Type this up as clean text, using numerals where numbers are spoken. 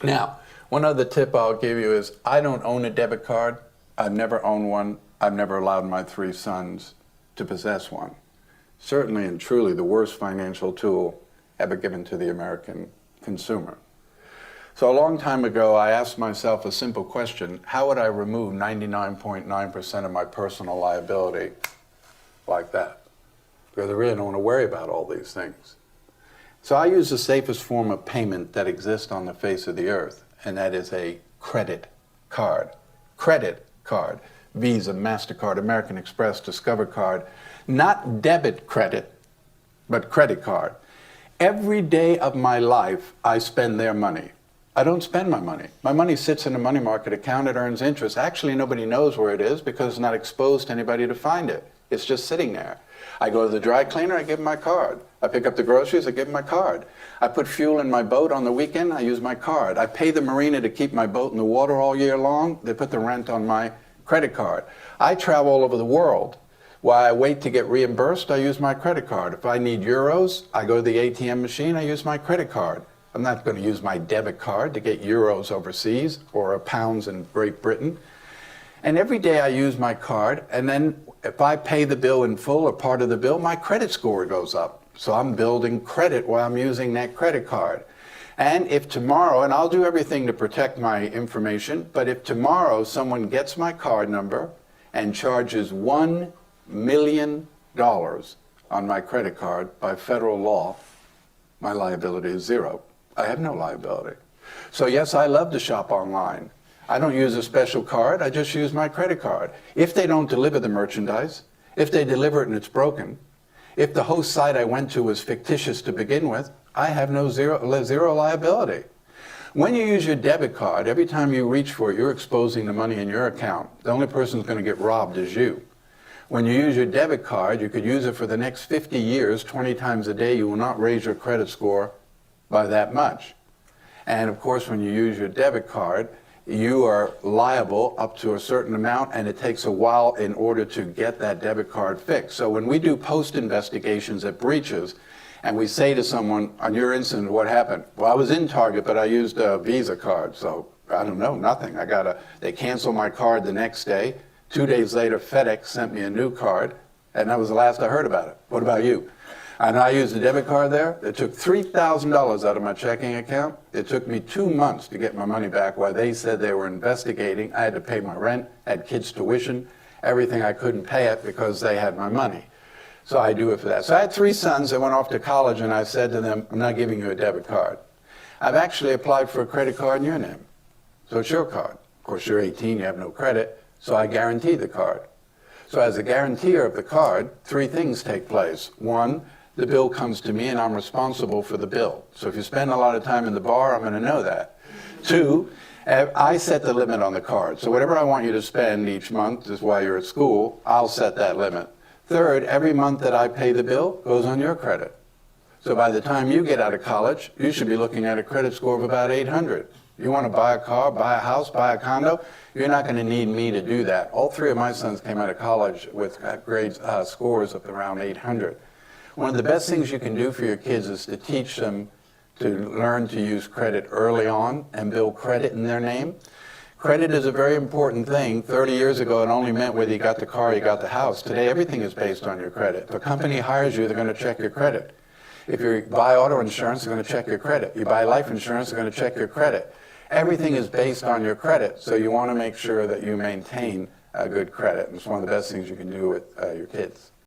Now, one other tip I'll give you is I don't own a debit card. I've never owned one. I've never allowed my 3 sons to possess one. Certainly and truly the worst financial tool ever given to the American consumer. So a long time ago, I asked myself a simple question: how would I remove 99.9% of my personal liability like that? Because I really don't want to worry about all these things. So I use the safest form of payment that exists on the face of the earth, and that is a credit card. Credit card. Visa, MasterCard, American Express, Discover card. Not debit credit, but credit card. Every day of my life, I spend their money. I don't spend my money. My money sits in a money market account. It earns interest. Actually, nobody knows where it is because it's not exposed to anybody to find it. It's just sitting there. I go to the dry cleaner, I give them my card. I pick up the groceries, I give them my card. I put fuel in my boat on the weekend, I use my card. I pay the marina to keep my boat in the water all year long. They put the rent on my credit card. I travel all over the world. While I wait to get reimbursed, I use my credit card. If I need euros, I go to the ATM machine, I use my credit card. I'm not going to use my debit card to get euros overseas or pounds in Great Britain. And every day I use my card, and then if I pay the bill in full or part of the bill, my credit score goes up. So I'm building credit while I'm using that credit card. And if tomorrow, and I'll do everything to protect my information, but if tomorrow someone gets my card number and charges $1 million on my credit card by federal law, my liability is zero. I have no liability. So yes, I love to shop online. I don't use a special card, I just use my credit card. If they don't deliver the merchandise, if they deliver it and it's broken, if the host site I went to was fictitious to begin with, I have zero liability. When you use your debit card, every time you reach for it, you're exposing the money in your account. The only person who's going to get robbed is you. When you use your debit card, you could use it for the next 50 years, 20 times a day. You will not raise your credit score by that much. And of course, when you use your debit card, you are liable up to a certain amount, and it takes a while in order to get that debit card fixed. So when we do post investigations at breaches, and we say to someone, on your incident, what happened? Well, I was in Target, but I used a Visa card, so I don't know, nothing. They canceled my card the next day. 2 days later, FedEx sent me a new card, and that was the last I heard about it. What about you? And I used a debit card there. It took $3,000 out of my checking account. It took me 2 months to get my money back while they said they were investigating. I had to pay my rent, had kids' tuition, everything. I couldn't pay it because they had my money. So I do it for that. So I had 3 sons that went off to college, and I said to them, I'm not giving you a debit card. I've actually applied for a credit card in your name. So it's your card. Of course, you're 18, you have no credit, so I guarantee the card. So as a guarantor of the card, 3 things take place. 1, the bill comes to me and I'm responsible for the bill. So if you spend a lot of time in the bar, I'm going to know that. 2, I set the limit on the card. So whatever I want you to spend each month is while you're at school, I'll set that limit. 3rd, every month that I pay the bill goes on your credit. So by the time you get out of college, you should be looking at a credit score of about 800. You want to buy a car, buy a house, buy a condo, you're not going to need me to do that. All 3 of my sons came out of college with scores of around 800. One of the best things you can do for your kids is to teach them to learn to use credit early on and build credit in their name. Credit is a very important thing. 30 years ago, it only meant whether you got the car or you got the house. Today, everything is based on your credit. If a company hires you, they're going to check your credit. If you buy auto insurance, they're going to check your credit. You buy life insurance, they're going to check your credit. Everything is based on your credit, so you want to make sure that you maintain a good credit. And it's one of the best things you can do with your kids.